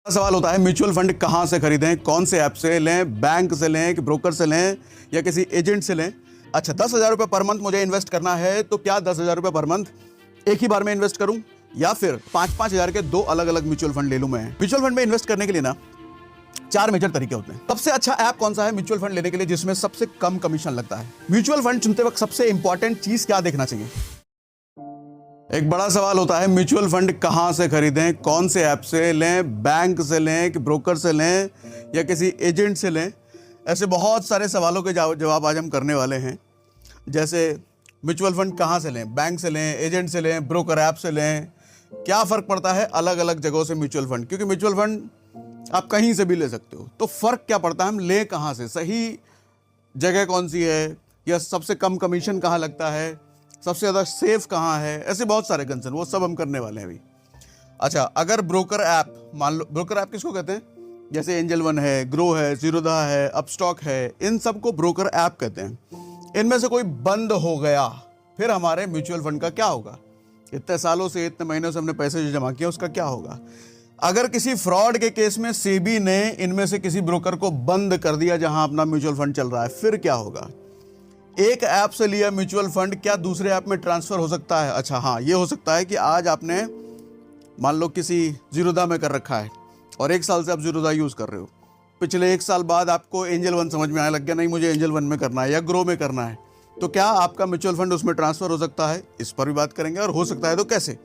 सवाल होता है म्यूचुअल फंड कहाँ से खरीदें, कौन से ऐप से लें, बैंक से लें कि ब्रोकर से लें या किसी एजेंट से लें। अच्छा, 10,000 रुपये पर मंथ मुझे इन्वेस्ट करना है तो क्या 10,000 रुपये पर मंथ एक ही बार में इन्वेस्ट करूं या फिर 5-5 हज़ार के दो अलग अलग म्यूचुअल फंड ले लूं। मैं म्यूचुअल फंड में इन्वेस्ट करने के लिए ना 4 मेजर तरीके होते हैं। सबसे अच्छा ऐप कौन सा है म्यूचुअल फंड लेने के लिए जिसमें सबसे कम कमीशन लगता है? म्यूचुअल फंड चुनते वक्त सबसे इंपॉर्टेंट चीज क्या देखना चाहिए? एक बड़ा सवाल होता है म्यूचुअल फंड कहाँ से खरीदें, कौन से ऐप से लें, बैंक से लें कि ब्रोकर से लें या किसी एजेंट से लें। ऐसे बहुत सारे सवालों के जवाब आज हम करने वाले हैं। जैसे म्यूचुअल फंड कहाँ से लें, बैंक से लें, एजेंट से लें, ब्रोकर ऐप से लें, क्या फ़र्क पड़ता है अलग अलग जगहों से म्यूचुअल फंड, क्योंकि म्यूचुअल फंड आप कहीं से भी ले सकते हो। तो फ़र्क क्या पड़ता है, हम लें कहाँ से, सही जगह कौन सी है, या सबसे कम कमीशन कहाँ लगता है, सबसे ज़्यादा सेफ कहाँ है, ऐसे बहुत सारे कंसर्न, वो सब हम करने वाले हैं अभी। अच्छा, अगर ब्रोकर ऐप, मान लो ब्रोकर ऐप किसको कहते हैं? जैसे एंजल वन है, ग्रो है, जीरोधा है, अपस्टॉक है, इन सबको ब्रोकर ऐप कहते हैं। इनमें से कोई बंद हो गया फिर हमारे म्यूचुअल फंड का क्या होगा? इतने सालों से, इतने महीनों से हमने पैसे जो जमा किया उसका क्या होगा? अगर किसी फ्रॉड के केस में सेबी ने इनमें से किसी ब्रोकर को बंद कर दिया जहां अपना म्यूचुअल फंड चल रहा है, फिर क्या होगा? एक ऐप से लिया म्यूचुअल फंड क्या दूसरे ऐप में ट्रांसफर हो सकता है? अच्छा हाँ, ये हो सकता है कि आज आपने मान लो किसी जीरोधा में कर रखा है और 1 साल से आप जीरोधा यूज़ कर रहे हो। पिछले 1 साल बाद आपको एंजल वन समझ में आने लग गया, नहीं मुझे एंजल वन में करना है या ग्रो में करना है, तो क्या आपका म्यूचुअल फंड उसमें ट्रांसफर हो सकता है? इस पर भी बात करेंगे। और हो सकता है तो कैसे,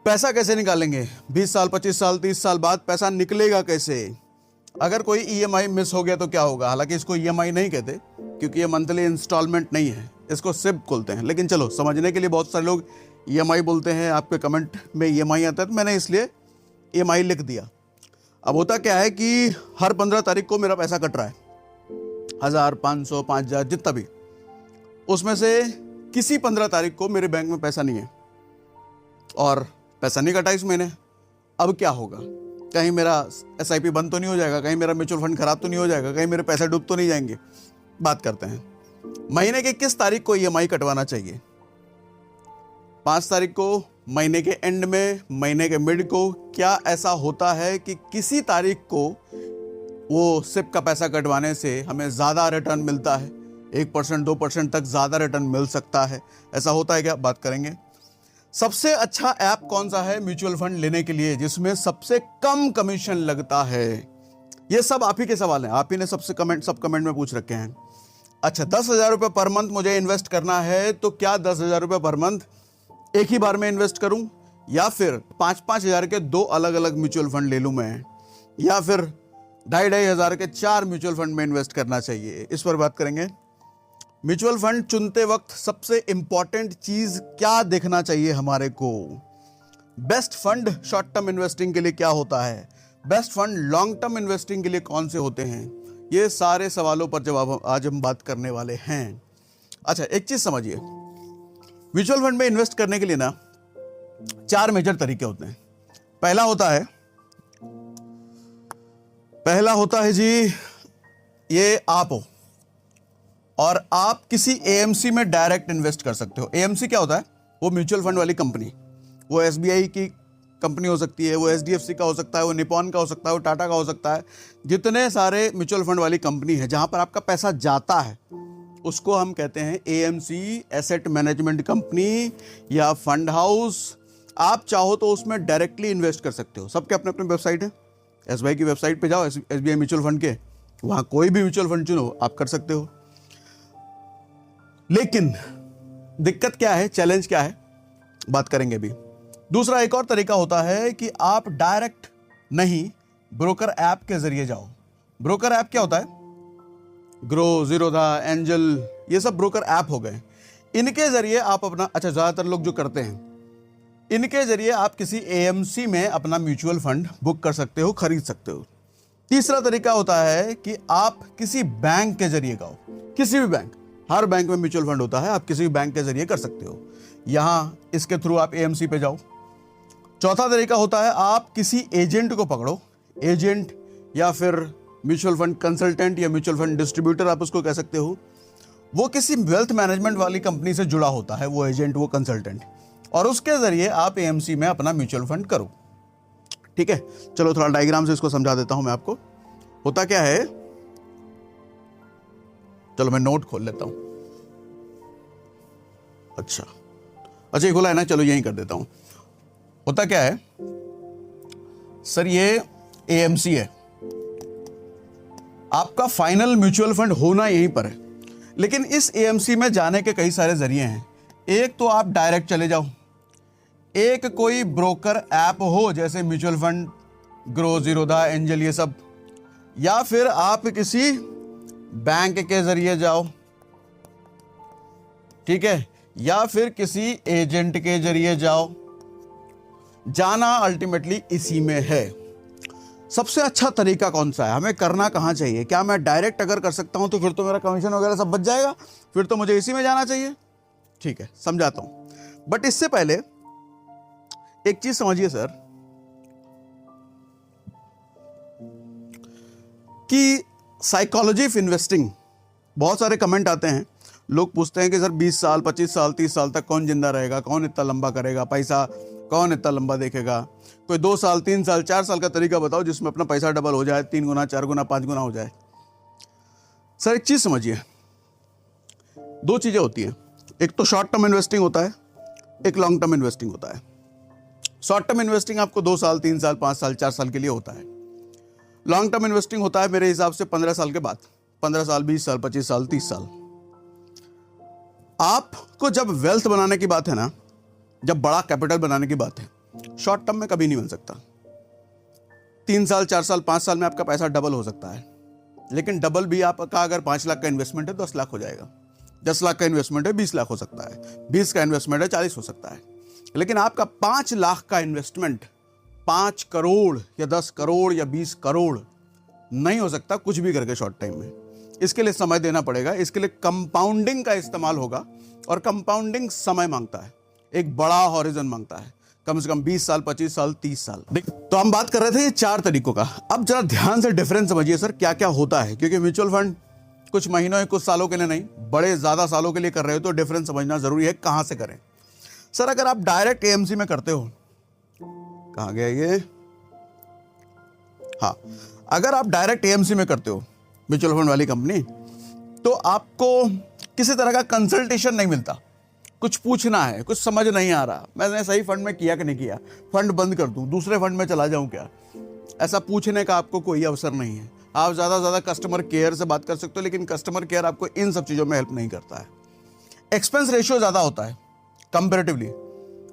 पैसा कैसे निकालेंगे, 20 साल, 25 साल, 30 साल बाद पैसा निकलेगा कैसे? अगर कोई ईएमआई मिस हो गया तो क्या होगा? हालांकि इसको ईएमआई नहीं कहते क्योंकि ये मंथली इंस्टॉलमेंट नहीं है, इसको सिप बोलते हैं। लेकिन चलो, समझने के लिए बहुत सारे लोग ईएमआई बोलते हैं, आपके कमेंट में ईएमआई आता है तो मैंने इसलिए ईएमआई लिख दिया। अब होता क्या है कि हर 15 तारीख को मेरा पैसा कट रहा है, 1000, 500, 5000 जितना भी, उसमें से किसी 15 तारीख को मेरे बैंक में पैसा नहीं है और पैसा नहीं कटा इस महीने। अब क्या होगा? कहीं मेरा एसआईपी बंद तो नहीं हो जाएगा, कहीं मेरा म्यूचुअल फंड खराब तो नहीं हो जाएगा, कहीं मेरे पैसे डूब तो नहीं जाएंगे? बात करते हैं। महीने के किस तारीख को ईएमआई कटवाना चाहिए? 5 तारीख को, महीने के एंड में, महीने के मिड को? क्या ऐसा होता है कि किसी तारीख को वो सिप का पैसा कटवाने से हमें ज़्यादा रिटर्न मिलता है? 1%, 2% तक ज़्यादा रिटर्न मिल सकता है, ऐसा होता है क्या? बात करेंगे। सबसे अच्छा ऐप कौन सा है म्यूचुअल फंड लेने के लिए जिसमें सबसे कम कमीशन लगता है? ये सब आप ही के सवाल हैं, आप ही ने सब कमेंट में पूछ रखे हैं। अच्छा, 10,000 रुपये पर मंथ मुझे इन्वेस्ट करना है तो क्या 10,000 रुपये पर मंथ एक ही बार में इन्वेस्ट करूं या फिर 5-5 हज़ार के दो अलग अलग म्यूचुअल फंड ले लूं मैं, या फिर 2,500 हज़ार के 4 म्यूचुअल फंड में इन्वेस्ट करना चाहिए? इस पर बात करेंगे। म्यूचुअल फंड चुनते वक्त सबसे इंपॉर्टेंट चीज क्या देखना चाहिए हमारे को? Best fund short term investing के लिए क्या होता है? Best fund long term investing के लिए कौन से होते हैं? ये सारे सवालों पर जवाब आज हम बात करने वाले हैं। अच्छा, एक चीज समझिए, म्यूचुअल फंड में इन्वेस्ट करने के लिए ना 4 मेजर तरीके होते हैं। पहला होता है जी, ये आप हो और आप किसी एएमसी में डायरेक्ट इन्वेस्ट कर सकते हो। एएमसी क्या होता है? वो म्यूचुअल फंड वाली कंपनी, वो एसबीआई की कंपनी हो सकती है, वो एचडीएफसी का हो सकता है, वो निपॉन का हो सकता है, वो टाटा का हो सकता है। जितने सारे म्यूचुअल फंड वाली कंपनी है जहां पर आपका पैसा जाता है उसको हम कहते हैं एएमसी, एसेट मैनेजमेंट कंपनी या फंड हाउस। आप चाहो तो उसमें डायरेक्टली इन्वेस्ट कर सकते हो। सबके अपने अपने वेबसाइट है। एसबीआई की वेबसाइट पे जाओ, एसबीआई म्यूचुअल फंड के, वहां कोई भी म्यूचुअल फंड चुनो, आप कर सकते हो। लेकिन दिक्कत क्या है, चैलेंज क्या है, बात करेंगे अभी। दूसरा एक और तरीका होता है कि आप डायरेक्ट नहीं, ब्रोकर ऐप के जरिए जाओ। ब्रोकर ऐप क्या होता है? ग्रो, जीरोधा, एंजल, ये सब ब्रोकर ऐप हो गए। इनके जरिए आप अपना, अच्छा ज्यादातर लोग जो करते हैं, इनके जरिए आप किसी एएमसी में अपना म्यूचुअल फंड बुक कर सकते हो, खरीद सकते हो। तीसरा तरीका होता है कि आप किसी बैंक के जरिए जाओ, किसी भी बैंक, हर बैंक में म्यूचुअल फंड होता है, आप किसी भी बैंक के जरिए कर सकते हो। यहां इसके थ्रू आप एएमसी पे जाओ। चौथा तरीका होता है आप किसी एजेंट को पकड़ो, एजेंट या फिर म्यूचुअल फंड कंसल्टेंट या म्यूचुअल फंड डिस्ट्रीब्यूटर आप उसको कह सकते हो। वो किसी वेल्थ मैनेजमेंट वाली कंपनी से जुड़ा होता है, वो एजेंट, वो कंसल्टेंट, और उसके जरिए आप एएमसी में अपना म्यूचुअल फंड करो। ठीक है, चलो थोड़ा डायग्राम से इसको समझा देता हूं मैं आपको। होता क्या है, चलो मैं नोट खोल लेता हूं। अच्छा ये खोला है ना, चलो यहीं कर देता हूं। होता क्या है सर, ये एएमसी है, आपका फाइनल म्यूचुअल फंड होना यहीं पर है। लेकिन इस एएमसी में जाने के कई सारे जरिए हैं। एक तो आप डायरेक्ट चले जाओ, एक कोई ब्रोकर ऐप हो जैसे mutual fund, grow, Zerodha, angel, ये सब, या फिर आप किसी बैंक के जरिए जाओ, ठीक है, या फिर किसी एजेंट के जरिए जाओ। जाना अल्टीमेटली इसी में है। सबसे अच्छा तरीका कौन सा है, हमें करना कहां चाहिए? क्या मैं डायरेक्ट अगर कर सकता हूं तो फिर तो मेरा कमीशन वगैरह सब बच जाएगा, फिर तो मुझे इसी में जाना चाहिए। ठीक है, समझाता हूं, बट इससे पहले एक चीज समझिए सर, कि साइकोलॉजी ऑफ इन्वेस्टिंग, बहुत सारे कमेंट आते हैं, लोग पूछते हैं कि सर 20 साल 25 साल 30 साल तक कौन जिंदा रहेगा, कौन इतना लंबा करेगा पैसा, कौन इतना लंबा देखेगा? कोई 2 साल 3 साल 4 साल का तरीका बताओ जिसमें अपना पैसा डबल हो जाए, 3 गुना 4 गुना 5 गुना हो जाए। सर एक चीज समझिए, 2 चीजें होती हैं, एक तो शॉर्ट टर्म इन्वेस्टिंग होता है, एक लॉन्ग टर्म इन्वेस्टिंग होता है। शॉर्ट टर्म इन्वेस्टिंग आपको 2 साल 3 साल 5 साल 4 साल के लिए होता है। लॉन्ग टर्म इन्वेस्टिंग होता है मेरे हिसाब से 15 साल के बाद, 15 साल 20 साल 25 साल 30 साल। आपको जब वेल्थ बनाने की बात है ना, जब बड़ा कैपिटल बनाने की बात है, शॉर्ट टर्म में कभी नहीं बन सकता। 3 साल 4 साल 5 साल में आपका पैसा डबल हो सकता है, लेकिन डबल भी आपका अगर 5 लाख का इन्वेस्टमेंट है 10 लाख हो जाएगा, 10 लाख का इन्वेस्टमेंट है 20 लाख हो सकता है, 20 का इन्वेस्टमेंट है 40 हो सकता है। लेकिन आपका 5 लाख का इन्वेस्टमेंट 5 करोड़ या 10 करोड़ या 20 करोड़ नहीं हो सकता कुछ भी करके शॉर्ट टाइम में। इसके लिए समय देना पड़ेगा, इसके लिए कंपाउंडिंग का इस्तेमाल होगा, और कंपाउंडिंग समय मांगता है, एक बड़ा हॉरिजन मांगता है, कम से कम 20 साल 25 साल 30 साल। तो हम बात कर रहे थे ये 4 तरीकों का। अब जरा ध्यान से डिफरेंस समझिए सर, क्या क्या होता है, क्योंकि म्यूचुअल फंड कुछ महीनों या कुछ सालों के लिए नहीं, बड़े ज्यादा सालों के लिए कर रहे हो तो डिफरेंस समझना जरूरी है, कहां से करें। सर अगर आप डायरेक्ट एएमसी में करते हो, कहां गया ये, हाँ, अगर आप डायरेक्ट एएमसी में करते हो म्यूचुअल फंड वाली कंपनी, तो आपको किसी तरह का कंसल्टेशन नहीं मिलता। कुछ पूछना है, कुछ समझ नहीं आ रहा, मैंने सही फंड में किया कि नहीं किया, फंड बंद कर दूं, दूसरे फंड में चला जाऊं क्या, ऐसा पूछने का आपको कोई अवसर नहीं है। आप ज़्यादा से ज़्यादा कस्टमर केयर से बात कर सकते हो, लेकिन कस्टमर केयर आपको इन सब चीज़ों में हेल्प नहीं करता है। एक्सपेंस रेशियो ज़्यादा होता है कंपेरेटिवली।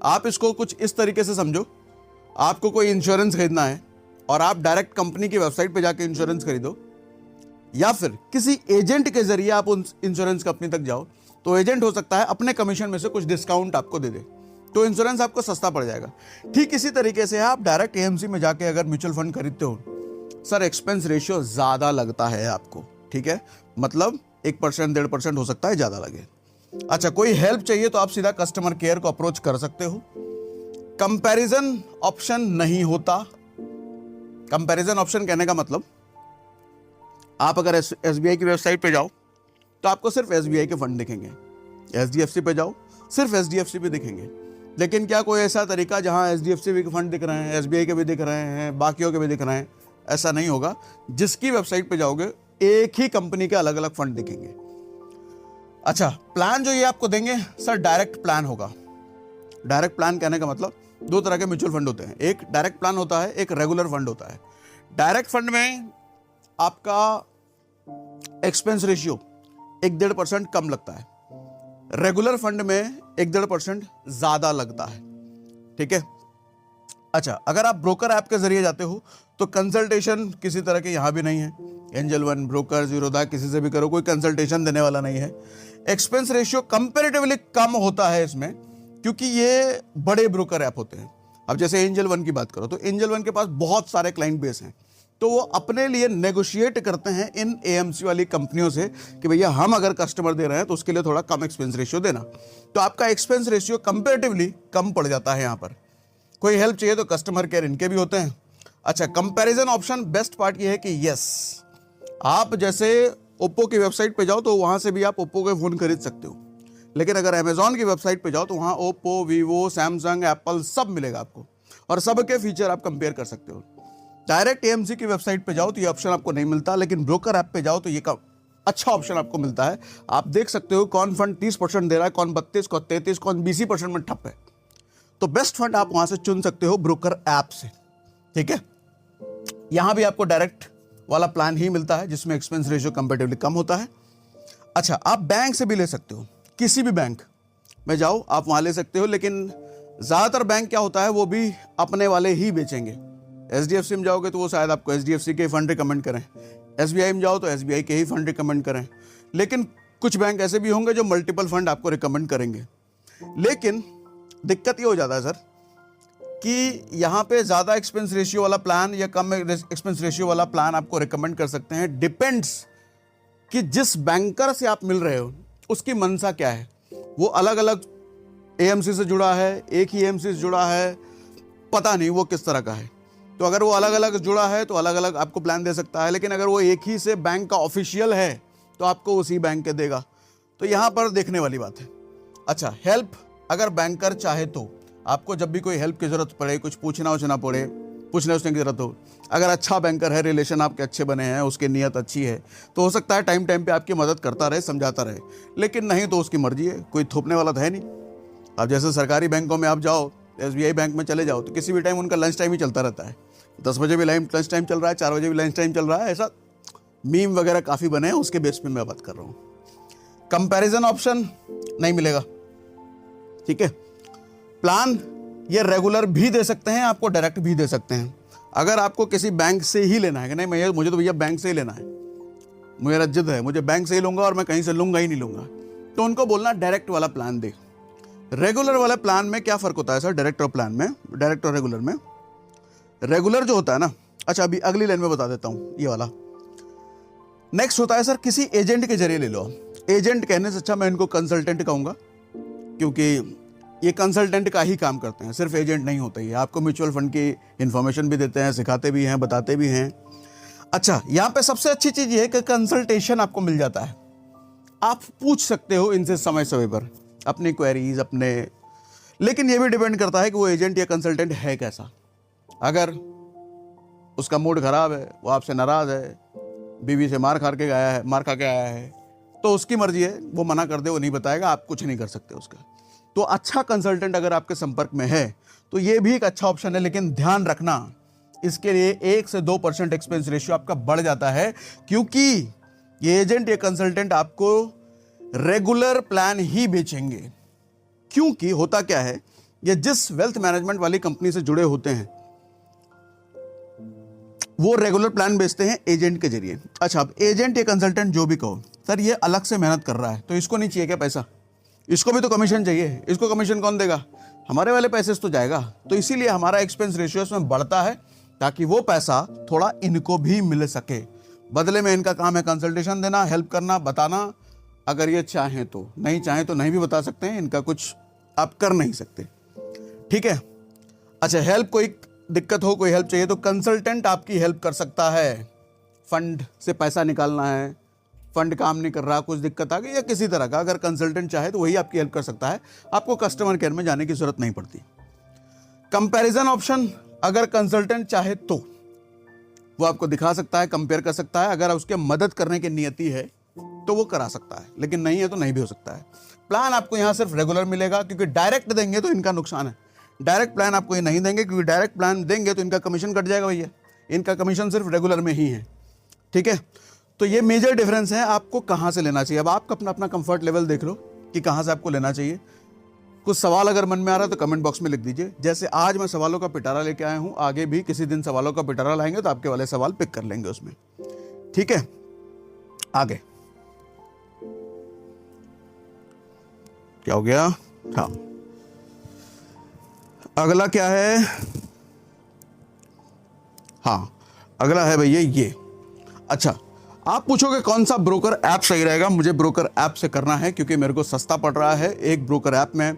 आप इसको कुछ इस तरीके से समझो, आपको कोई इंश्योरेंस खरीदना है और आप डायरेक्ट कंपनी की वेबसाइट पे जाके इंश्योरेंस खरीदो, या फिर किसी एजेंट के जरिए आप उन इंश्योरेंस कंपनी तक जाओ, तो एजेंट हो सकता है अपने कमीशन में से कुछ डिस्काउंट आपको दे दे, तो इंश्योरेंस आपको सस्ता पड़ जाएगा। ठीक इसी तरीके से आप डायरेक्ट एएमसी में जाके अगर म्यूचुअल फंड खरीदते हो, सर एक्सपेंस रेशियो ज्यादा लगता है आपको, ठीक है, मतलब 1% 1.5% हो सकता है ज्यादा लगे। अच्छा, कोई हेल्प चाहिए तो आप सीधा कस्टमर केयर को अप्रोच कर सकते हो। कंपैरिजन ऑप्शन नहीं होता। कंपैरिजन ऑप्शन कहने का मतलब, आप अगर एसबीआई की वेबसाइट पे जाओ तो आपको सिर्फ एसबीआई के फंड दिखेंगे, एचडीएफसी पे जाओ सिर्फ एचडीएफसी पे दिखेंगे। लेकिन क्या कोई ऐसा तरीका जहां एचडीएफसी के फंड दिख रहे हैं, एसबीआई के भी दिख रहे हैं, बाकियों के भी दिख रहे हैं? ऐसा नहीं होगा। जिसकी वेबसाइट पे जाओगे एक ही कंपनी के अलग अलग फंड दिखेंगे। अच्छा, प्लान जो ये आपको देंगे सर डायरेक्ट प्लान होगा। डायरेक्ट प्लान कहने का मतलब, 2 तरह के म्यूचुअल फंड होते हैं, एक डायरेक्ट प्लान होता है, एक रेगुलर फंड होता है। डायरेक्ट फंड में आपका एक्सपेंस रेशियो 1-1.5% कम लगता है, रेगुलर फंड में 1-1.5% ज्यादा लगता है, ठीक है। अच्छा, अगर आप ब्रोकर ऐप के जरिए जाते हो तो कंसल्टेशन किसी तरह के यहां भी नहीं है, एंजल वन, ब्रोकर, जीरोधा, किसी से भी करो, कोई कंसल्टेशन देने वाला नहीं है। एक्सपेंस रेशियो कंपैरेटिवली कम होता है इसमें, क्योंकि ये बड़े ब्रोकर ऐप होते हैं। अब जैसे एंजल वन की बात करो तो एंजल वन के पास बहुत सारे क्लाइंट बेस हैं, तो वो अपने लिए नेगोशिएट करते हैं इन एएमसी वाली कंपनियों से कि भैया हम अगर कस्टमर दे रहे हैं तो उसके लिए थोड़ा कम एक्सपेंस रेशियो देना, तो आपका एक्सपेंस रेशियो कंपैरेटिवली कम पड़ जाता है। यहाँ पर कोई हेल्प चाहिए तो कस्टमर केयर इनके भी होते हैं। अच्छा, कंपैरिजन ऑप्शन बेस्ट पार्ट ये है कि यस, आप जैसे ओप्पो की वेबसाइट पे जाओ तो वहां से भी आप ओप्पो के फोन खरीद सकते हो, लेकिन अगर अमेजॉन की वेबसाइट पे जाओ तो वहां ओप्पो, वीवो, सैमसंग, एप्पल सब मिलेगा आपको। और सबके फीचर आप कंपेयर कर सकते हो। डायरेक्ट एएमसी की वेबसाइट पे जाओ तो ये ऑप्शन आपको नहीं मिलता, लेकिन ब्रोकर ऐप पे जाओ तो ये अच्छा ऑप्शन आपको मिलता है। आप देख सकते हो कौन फंड 30% दे रहा है, कौन 32, कौन 33, कौन 20% में ठप है। तो बेस्ट फंड आप वहां से चुन सकते हो ब्रोकर ऐप से। ठीक है, यहां भी आपको डायरेक्ट वाला प्लान ही मिलता है जिसमें एक्सपेंस रेशियो कंपेरेटिवली कम होता है। अच्छा, आप बैंक से भी ले सकते हो, किसी भी बैंक में जाओ आप वहां ले सकते हो, लेकिन ज्यादातर बैंक क्या होता है वो भी अपने वाले ही बेचेंगे। एचडीएफसी में जाओगे तो वो शायद आपको एचडीएफसी के फंड रिकमेंड करें, एसबीआई में जाओ तो एसबीआई के ही फंड रिकमेंड करें, लेकिन कुछ बैंक ऐसे भी होंगे जो मल्टीपल फंड आपको रिकमेंड करेंगे। लेकिन दिक्कत ये हो जाता है सर कि यहाँ पे ज़्यादा एक्सपेंस रेशियो वाला प्लान या कम एक्सपेंस रेशियो वाला प्लान आपको रिकमेंड कर सकते हैं। डिपेंड्स कि जिस बैंकर से आप मिल रहे हो उसकी मंशा क्या है। वो अलग अलग एएमसी से जुड़ा है, एक ही एएमसी से जुड़ा है, पता नहीं वो किस तरह का है। तो अगर वो अलग अलग जुड़ा है तो अलग अलग आपको प्लान दे सकता है, लेकिन अगर वो एक ही से बैंक का ऑफिशियल है तो आपको उसी बैंक के देगा। तो यहाँ पर देखने वाली बात है। अच्छा, हेल्प अगर बैंकर चाहे तो आपको जब भी कोई हेल्प की जरूरत पड़े, कुछ पूछना पड़े, पूछने उसने की जरूरत हो, अगर अच्छा बैंकर है, रिलेशन आपके अच्छे बने हैं, उसकी नीयत अच्छी है, तो हो सकता है टाइम टाइम पे आपकी मदद करता रहे, समझाता रहे। लेकिन नहीं तो उसकी मर्जी है, कोई थोपने वाला तो है नहीं। अब जैसे सरकारी बैंकों में आप जाओ, एसबीआई बैंक में चले जाओ तो किसी भी टाइम उनका लंच टाइम ही चलता रहता है। 10 बजे भी लंच टाइम चल रहा है, 4 बजे भी लंच टाइम चल रहा है। ऐसा मीम वगैरह काफ़ी बने हैं, उसके बेस पे मैं बात कर रहा हूँ। कंपैरिजन ऑप्शन नहीं मिलेगा। ठीक है, प्लान ये रेगुलर भी दे सकते हैं, आपको डायरेक्ट भी दे सकते हैं। अगर आपको किसी बैंक से ही लेना है कि नहीं मुझे तो भैया बैंक से ही लेना है, मेरा जिद है, मुझे बैंक से ही लूंगा और मैं कहीं से लूंगा ही नहीं लूंगा, तो उनको बोलना डायरेक्ट वाला प्लान दे। रेगुलर वाले प्लान में क्या फ़र्क होता है सर डायरेक्ट और प्लान में, डायरेक्ट और रेगुलर में? रेगुलर जो होता है ना, अच्छा अभी अगली लाइन में बता देता हूँ ये वाला। नेक्स्ट होता है सर किसी एजेंट के जरिए ले लो। एजेंट कहने से अच्छा मैं इनको कंसल्टेंट कहूँगा, क्योंकि ये कंसल्टेंट का ही काम करते हैं, सिर्फ एजेंट नहीं होते। ये आपको म्यूचुअल फंड की इन्फॉर्मेशन भी देते हैं, सिखाते भी हैं, बताते भी हैं। अच्छा, यहाँ पे सबसे अच्छी चीज़ ये है कि कंसल्टेशन आपको मिल जाता है। आप पूछ सकते हो इनसे समय समय पर अपनी क्वेरीज अपने, लेकिन ये भी डिपेंड करता है कि वो एजेंट या कंसल्टेंट है कैसा। अगर उसका मूड खराब है, वो आपसे नाराज़ है, बीवी से मार खा के आया है, तो उसकी मर्जी है, वो मना कर दे, वो नहीं बताएगा, आप कुछ नहीं कर सकते उसका। तो अच्छा कंसल्टेंट अगर आपके संपर्क में है तो ये भी एक अच्छा ऑप्शन है, लेकिन ध्यान रखना इसके लिए 1 से 2% एक्सपेंस रेशियो आपका बढ़ जाता है, क्योंकि ये एजेंट या कंसल्टेंट आपको रेगुलर प्लान ही बेचेंगे। क्योंकि होता क्या है, ये जिस वेल्थ मैनेजमेंट वाली कंपनी से जुड़े होते हैं वो रेगुलर प्लान बेचते हैं एजेंट के जरिए। अच्छा, अब एजेंट या कंसल्टेंट जो भी कहो, सर ये अलग से मेहनत कर रहा है तो इसको नहीं चाहिए क्या पैसा? इसको भी तो कमीशन चाहिए, इसको कमीशन कौन देगा? हमारे वाले पैसे से तो जाएगा। तो इसीलिए हमारा एक्सपेंस रेशियो इसमें बढ़ता है, ताकि वो पैसा थोड़ा इनको भी मिल सके। बदले में इनका काम है कंसल्टेशन देना, हेल्प करना, बताना। अगर ये चाहें तो, नहीं चाहें तो नहीं भी बता सकते हैं, इनका कुछ आप कर नहीं सकते। ठीक है, अच्छा हेल्प, कोई दिक्कत हो, कोई हेल्प चाहिए तो कंसल्टेंट आपकी हेल्प कर सकता है। फंड से पैसा निकालना है, फंड काम नहीं कर रहा, कुछ दिक्कत आ गई या किसी तरह का, अगर कंसल्टेंट चाहे तो वही आपकी हेल्प कर सकता है, आपको कस्टमर केयर में जाने की जरूरत नहीं पड़ती। कंपैरिजन ऑप्शन अगर कंसल्टेंट चाहे तो वो आपको दिखा सकता है, कंपेयर कर सकता है। अगर उसके मदद करने की नियति है तो वो करा सकता है, लेकिन नहीं है तो नहीं भी हो सकता है। प्लान आपको यहाँ सिर्फ रेगुलर मिलेगा, क्योंकि डायरेक्ट देंगे तो इनका नुकसान है। डायरेक्ट प्लान आपको ये नहीं देंगे, क्योंकि डायरेक्ट प्लान देंगे तो इनका कमीशन कट जाएगा भैया, इनका कमीशन सिर्फ रेगुलर में ही है। ठीक है, तो ये मेजर डिफरेंस है आपको कहाँ से लेना चाहिए। अब आप अपना अपना कंफर्ट लेवल देख लो कि कहाँ से आपको लेना चाहिए। कुछ सवाल अगर मन में आ रहा है तो कमेंट बॉक्स में लिख दीजिए। जैसे आज मैं सवालों का पिटारा लेके आया हूँ, आगे भी किसी दिन सवालों का पिटारा लाएंगे तो आपके वाले सवाल पिक कर लेंगे उसमें। ठीक है, आगे क्या हो गया? हाँ, अगला क्या है? हाँ, अगला है भैया ये। अच्छा, आप पूछोगे कौन सा ब्रोकर ऐप सही रहेगा? मुझे ब्रोकर ऐप से करना है, क्योंकि मेरे को सस्ता पड़ रहा है। एक ब्रोकर ऐप में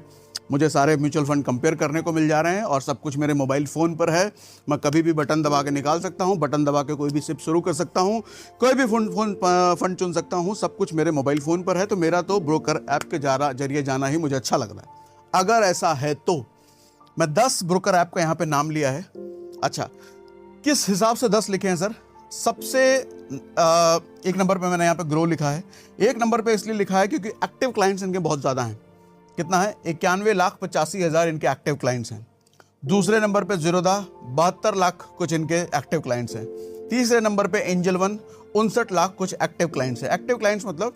मुझे सारे म्यूचुअल फंड कंपेयर करने को मिल जा रहे हैं और सब कुछ मेरे मोबाइल फ़ोन पर है। मैं कभी भी बटन दबा के निकाल सकता हूं, बटन दबा के कोई भी सिप शुरू कर सकता हूं, कोई भी फंड चुन सकता हूं, सब कुछ मेरे मोबाइल फ़ोन पर है। तो मेरा तो ब्रोकर ऐप के जरिए जाना ही मुझे अच्छा लग रहा है। अगर ऐसा है तो मैं 10 ब्रोकर ऐप का यहाँ पे नाम लिया है। अच्छा, किस हिसाब से 10 लिखे हैं सर? सबसे एक नंबर पे मैंने यहाँ पे ग्रो लिखा है। एक नंबर पे इसलिए लिखा है क्योंकि एक्टिव क्लाइंट्स इनके बहुत ज़्यादा हैं। कितना है? 91,85,000 इनके एक्टिव क्लाइंट्स हैं। दूसरे नंबर पे ज़ीरोधा 72 लाख कुछ इनके एक्टिव क्लाइंट्स हैं। तीसरे नंबर पे एंजल वन 59 लाख कुछ एक्टिव क्लाइंट्स हैं। एक्टिव क्लाइंट्स मतलब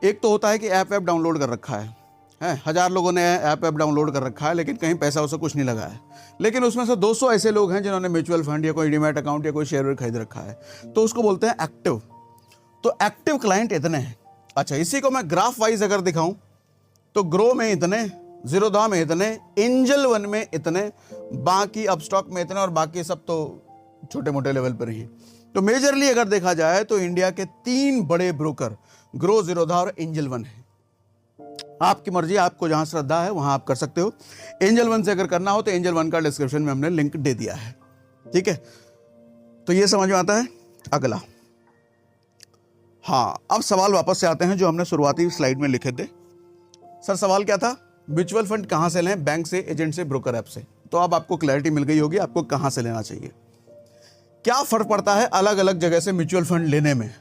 एक तो होता है कि ऐप डाउनलोड कर रखा है 1000 लोगों ने ऐप डाउनलोड कर रखा है, लेकिन कहीं पैसा उसे कुछ नहीं लगा है। लेकिन उसमें से 200 ऐसे लोग हैं जिन्होंने म्यूचुअल फंड या कोई डीमैट अकाउंट या कोई शेयर खरीद रखा है, तो उसको बोलते हैं एक्टिव। तो एक्टिव क्लाइंट इतने हैं। अच्छा, इसी को मैं ग्राफ वाइज अगर दिखाऊं तो ग्रो में इतने, ज़ीरोधा में इतने, एंजल वन में इतने, बाकी अपस्टॉक में इतने, और बाकी सब तो छोटे मोटे लेवल पर ही। तो मेजरली अगर देखा जाए तो इंडिया के 3 बड़े ब्रोकर ग्रो, ज़ीरोधा और एंजल वन है। आपकी मर्जी, आपको जहां श्रद्धा है वहां आप कर सकते हो। एंजल वन से अगर करना हो तो एंजल वन का डिस्क्रिप्शन में हमने लिंक दे दिया है। ठीक है, तो ये समझ में आता है। अगला, हाँ, अब सवाल वापस से आते हैं जो हमने शुरुआती स्लाइड में लिखे थे। सर सवाल क्या था? म्यूचुअल फंड कहां से लें? बैंक से, एजेंट से, ब्रोकर ऐप से। तो अब आपको क्लैरिटी मिल गई होगी आपको कहां से लेना चाहिए। क्या फर्क पड़ता है अलग अलग जगह से म्यूचुअल फंड लेने में,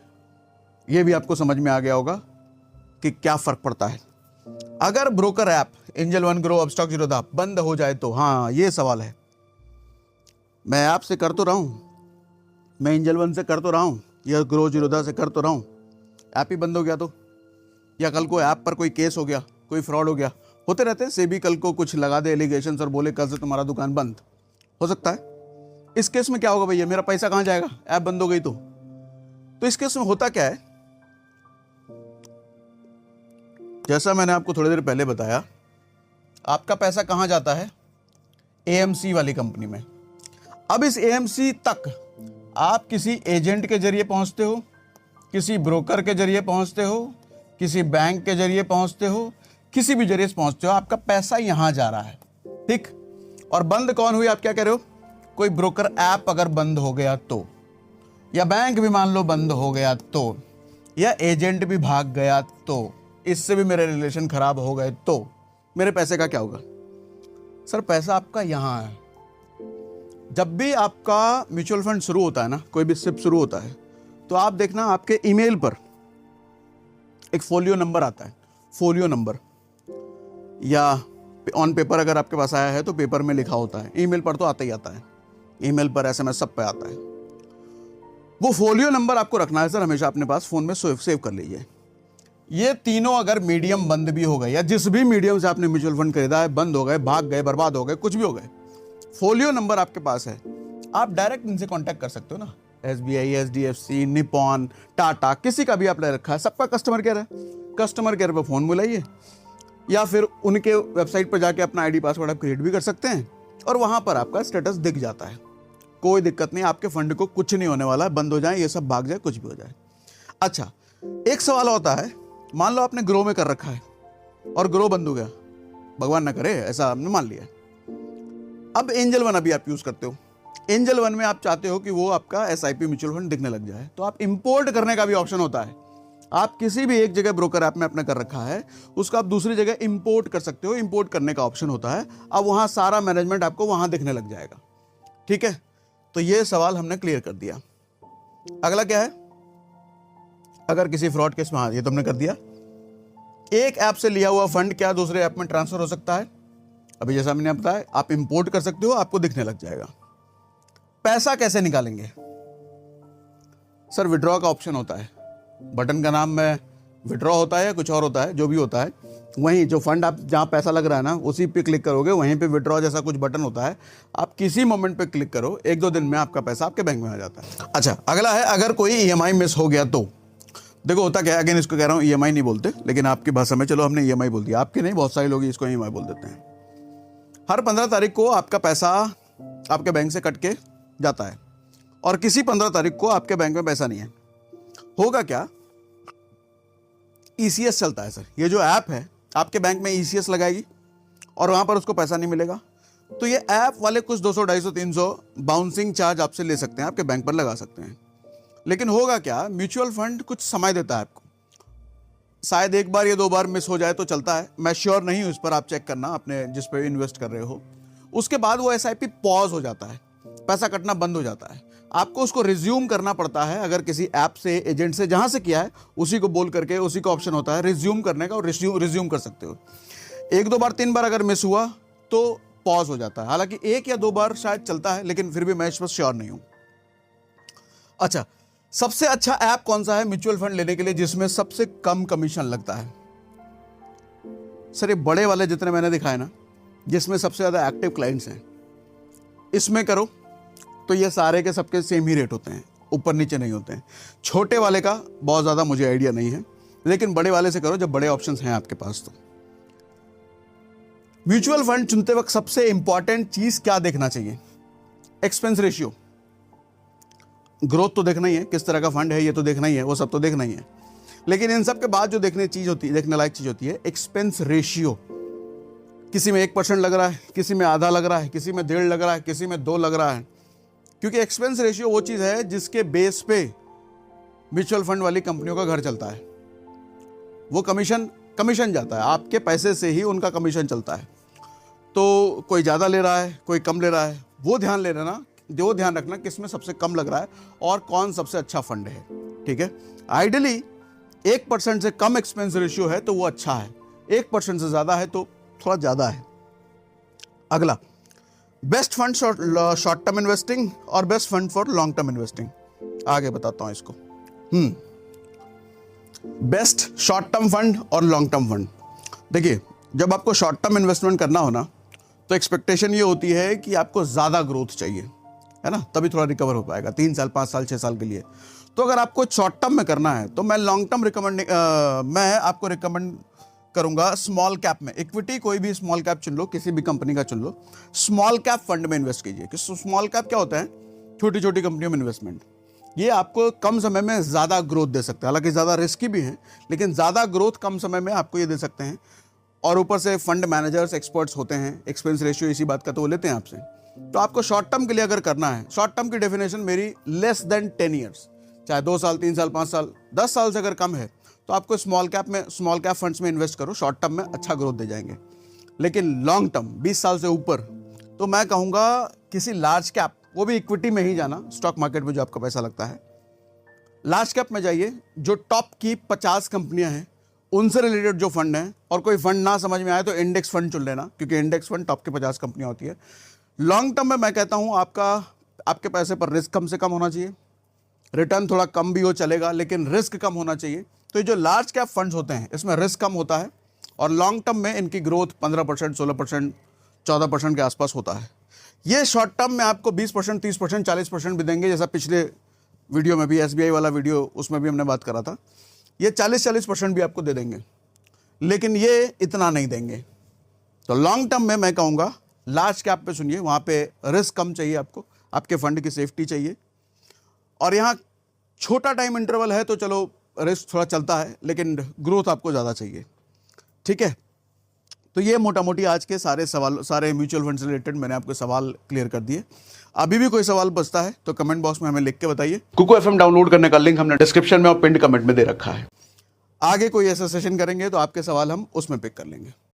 यह भी आपको समझ में आ गया होगा कि क्या फर्क पड़ता है। अगर broker app angel one, grow, Upstox, Zerodha बंद हो जाए तो, हाँ ये सवाल है। मैं ऐप से कर तो रहा हूं, मैं एंजल वन से कर तो रहा हूं, या ग्रो, ज़ीरोधा से कर तो रहा हूं, ऐप ही बंद हो गया तो, या कल को ऐप पर कोई केस हो गया, कोई फ्रॉड हो गया, होते रहते हैं। सेबी कल को कुछ लगा दे एलिगेशन और बोले कल से तुम्हारा दुकान बंद हो सकता है। इस केस में क्या होगा भैया? मेरा पैसा कहां जाएगा? ऐप बंद हो गई तो इस केस में होता क्या है, जैसा मैंने आपको थोड़ी देर पहले बताया, आपका पैसा कहां जाता है? एएमसी वाली कंपनी में। अब इस एएमसी तक आप किसी एजेंट के जरिए पहुंचते हो, किसी ब्रोकर के जरिए पहुंचते हो, किसी बैंक के जरिए पहुंचते हो, किसी भी जरिए से पहुंचते हो, आपका पैसा यहां जा रहा है। ठीक, और बंद कौन हुई? आप क्या कह रहे हो? कोई ब्रोकर ऐप अगर बंद हो गया तो, या बैंक भी मान लो बंद हो गया तो, या एजेंट भी भाग गया तो, इससे भी मेरे रिलेशन खराब हो गए तो मेरे पैसे का क्या होगा? सर पैसा आपका यहां है। जब भी आपका म्यूचुअल फंड शुरू होता है ना, कोई भी सिप शुरू होता है, तो आप देखना आपके ईमेल पर एक फोलियो नंबर आता है। फोलियो नंबर, या ऑन पेपर अगर आपके पास आया है तो पेपर में लिखा होता है, ईमेल पर तो आता ही आता है, ईमेल पर, एसएमएस सब पे आता है। वो फोलियो नंबर आपको रखना है सर हमेशा अपने पास, फोन में सेव कर लीजिए। ये तीनों अगर मीडियम बंद भी हो गए, या जिस भी मीडियम से आपने म्यूचुअल फंड खरीदा है बंद हो गए, भाग गए, बर्बाद हो गए, कुछ भी हो गए, फोलियो नंबर आपके पास है, आप डायरेक्ट इनसे कांटेक्ट कर सकते हो ना। एसबीआई, एचडीएफसी, निपॉन, टाटा, किसी का भी आप ले रखा है, सबका कस्टमर केयर है। कस्टमर केयर पर फोन मिलाइए, या फिर उनके वेबसाइट पर जाके अपना आईडी पासवर्ड आप क्रिएट भी कर सकते हैं, और वहां पर आपका स्टेटस दिख जाता है। कोई दिक्कत नहीं, आपके फंड को कुछ नहीं होने वाला, बंद हो जाए, ये सब भाग जाए, कुछ भी हो जाए। अच्छा, एक सवाल होता है, मान लो आपने ग्रो में कर रखा है और ग्रो बंद हो गया, भगवान ना करे, ऐसा आपने मान लिया। अब एंजल वन अभी आप यूज करते हो, एंजल वन में आप चाहते हो कि वो आपका एसआईपी म्यूचुअल फंड दिखने लग जाए, तो आप इंपोर्ट करने का भी ऑप्शन होता है। आप किसी भी एक जगह ब्रोकर ऐप में अपना कर रखा है, उसको आप दूसरी जगह इंपोर्ट कर सकते हो, इंपोर्ट करने का ऑप्शन होता है। अब वहां सारा मैनेजमेंट आपको वहां दिखने लग जाएगा। ठीक है, तो ये सवाल हमने क्लियर कर दिया। अगला क्या है? अगर किसी फ्रॉड केस में, हाँ ये तो हमने कर दिया। एक ऐप से लिया हुआ फंड क्या दूसरे ऐप में ट्रांसफर हो सकता है? अभी जैसा मैंने बताया, आप इंपोर्ट कर सकते हो, आपको दिखने लग जाएगा। पैसा कैसे निकालेंगे? सर विड्रॉ का ऑप्शन होता है, बटन का नाम में विड्रॉ होता है या कुछ और होता है, जो भी होता है, वहीं जो फंड आप जहां पैसा लग रहा है ना, उसी पे क्लिक करोगे, वहीं पे विड्रॉ जैसा कुछ बटन होता है, आप किसी मोमेंट पे क्लिक करो, 1-2 दिन में आपका पैसा आपके बैंक में आ जाता है। अच्छा, अगला है, अगर कोई ईएमआई मिस हो गया तो। देखो होता क्या है, अगेन इसको कह रहा हूँ, ईएमआई नहीं बोलते, लेकिन आपकी भाषा में चलो हमने ईएमआई बोल दिया, आपके नहीं, बहुत सारे लोग इसको ईएमआई बोल देते हैं। हर 15 तारीख को आपका पैसा आपके बैंक से कट के जाता है, और किसी 15 तारीख को आपके बैंक में पैसा नहीं है। होगा क्या? ईसीएस चलता है सर, ये जो ऐप है आपके बैंक में ईसीएस लगाएगी, और वहां पर उसको पैसा नहीं मिलेगा, तो ये ऐप वाले कुछ 200, 250, 300 बाउंसिंग चार्ज आपसे ले सकते हैं, आपके बैंक पर लगा सकते हैं। लेकिन होगा क्या, म्यूचुअल फंड कुछ समय देता है आपको, शायद एक बार या 2 बार मिस हो जाए तो चलता है, मैं श्योर नहीं हूं इस पर, आप चेक करना अपने जिस पे इन्वेस्ट कर रहे हो। उसके बाद वो एसआईपी पॉज हो जाता है, पैसा कटना बंद हो जाता है, आपको उसको रिज्यूम करना पड़ता है। अगर किसी ऐप से, एजेंट से, जहां से किया है उसी को बोल करके, उसी का ऑप्शन होता है रिज्यूम करने का, और रिज्यूम कर सकते हो। 1-2 बार 3 बार अगर मिस हुआ तो पॉज हो जाता है। हालांकि 1 या 2 बार शायद चलता है, लेकिन फिर भी मैं इस पर श्योर नहीं हूं। अच्छा, सबसे अच्छा ऐप कौन सा है म्यूचुअल फंड लेने के लिए जिसमें सबसे कम कमीशन लगता है? सर ये बड़े वाले जितने मैंने दिखाए ना, जिसमें सबसे ज्यादा एक्टिव क्लाइंट्स हैं, इसमें करो तो ये सारे के सबके सेम ही रेट होते हैं, ऊपर नीचे नहीं होते हैं। छोटे वाले का बहुत ज्यादा मुझे आइडिया नहीं है, लेकिन बड़े वाले से करो जब बड़े ऑप्शंस हैं आपके पास। तो म्यूचुअल फंड चुनते वक्त सबसे इंपॉर्टेंट चीज क्या देखना चाहिए? Expense ratio. ग्रोथ तो देखना ही है, किस तरह का फंड है ये तो देखना ही है, वो सब तो देखना ही है, लेकिन इन सब के बाद जो देखने लायक चीज होती है एक्सपेंस रेशियो। किसी में 1% लग रहा है, किसी में आधा लग रहा है, किसी में 1.5 लग रहा है, किसी में 2 लग रहा है। क्योंकि एक्सपेंस रेशियो वो चीज है जिसके बेस पे म्यूचुअल फंड वाली कंपनियों का घर चलता है। वो कमीशन जाता है, आपके पैसे से ही उनका कमीशन चलता है। तो कोई ज़्यादा ले रहा है, कोई कम ले रहा है, वो ध्यान रखना किसमें सबसे कम लग रहा है और कौन सबसे अच्छा फंड है। ठीक है, आइडियली 1% से कम एक्सपेंस रेशियो है तो वो अच्छा है, 1% से ज़्यादा है तो थोड़ा ज़्यादा है। अगला, best fund short term investing और best fund for long term investing. आगे बताता हूं इसको। बेस्ट शॉर्ट टर्म फंड और लॉन्ग टर्म फंड। देखिए, जब आपको शॉर्ट टर्म इन्वेस्टमेंट करना हो ना, तो एक्सपेक्टेशन ये होती है कि आपको ज़्यादा ग्रोथ चाहिए, है ना, तभी थोड़ा रिकवर हो पाएगा 3 साल, 5 साल, 6 साल के लिए। तो अगर आपको शॉर्ट टर्म में करना है तो मैं लॉन्ग टर्म मैं आपको रिकमेंड करूंगा स्मॉल कैप में। इक्विटी कोई भी स्मॉल कैप चुन लो, किसी भी कंपनी का चुन लो, स्मॉल कैप फंड में इन्वेस्ट कीजिए। कि स्मॉल कैप क्या होता है? छोटी छोटी कंपनियों में इन्वेस्टमेंट। ये आपको कम समय में ज़्यादा ग्रोथ दे सकते हैं, हालांकि ज़्यादा रिस्की भी हैं, लेकिन ज़्यादा ग्रोथ कम समय में आपको ये दे सकते हैं। और ऊपर से फंड मैनेजर्स एक्सपर्ट्स होते हैं, एक्सपेंस रेशियो इसी बात का तो वो लेते हैं आपसे। तो आपको शॉर्ट टर्म के लिए अगर करना है, शॉर्ट टर्म की डेफिनेशन मेरी लेस देन 10 ईयर्स, चाहे 2 साल, 3 साल, 5 साल, 10 साल से अगर कम है तो आपको स्मॉल कैप फंड्स में इन्वेस्ट करो, शॉर्ट टर्म में अच्छा ग्रोथ दे जाएंगे। लेकिन लॉन्ग टर्म 20 साल से ऊपर तो मैं कहूँगा किसी लार्ज कैप, वो भी इक्विटी में ही जाना, स्टॉक मार्केट में जो आपका पैसा लगता है, लार्ज कैप में जाइए। जो टॉप की 50 कंपनियां हैं उनसे रिलेटेड जो फंड है, और कोई फंड ना समझ में आए तो इंडेक्स फंड चुन लेना, क्योंकि इंडेक्स फंड टॉप के 50 कंपनियां होती है। लॉन्ग टर्म में मैं कहता हूं आपके पैसे पर रिस्क कम से कम होना चाहिए, रिटर्न थोड़ा कम भी हो चलेगा, लेकिन रिस्क कम होना चाहिए। तो ये जो लार्ज कैप फंड्स होते हैं इसमें रिस्क कम होता है, और लॉन्ग टर्म में इनकी ग्रोथ 15%, 16%, 14% के आसपास होता है। ये शॉर्ट टर्म में आपको 20%, 30%, 40% भी देंगे, जैसा पिछले वीडियो में भी, SBI वाला वीडियो, उसमें भी हमने बात करा था। ये 40% भी आपको दे देंगे, लेकिन ये इतना नहीं देंगे। तो लॉन्ग टर्म में मैं कहूँगा लार्ज कैप पे सुनिए, वहाँ पे रिस्क कम चाहिए आपको, आपके फंड की सेफ्टी चाहिए। और यहाँ छोटा टाइम इंटरवल है तो चलो रिस्क थोड़ा चलता है, लेकिन ग्रोथ आपको ज़्यादा चाहिए। ठीक है, तो ये मोटा मोटी आज के सारे म्यूचुअल फंड से रिलेटेड मैंने आपको सवाल क्लियर कर दिए। अभी भी कोई सवाल बचता है तो कमेंट बॉक्स में हमें लिख के बताइए। कुकू FM डाउनलोड करने का लिंक हमने डिस्क्रिप्शन में और पिन कमेंट में दे रखा है। आगे कोई ऐसा सेशन करेंगे तो आपके सवाल हम उसमें पिक कर लेंगे।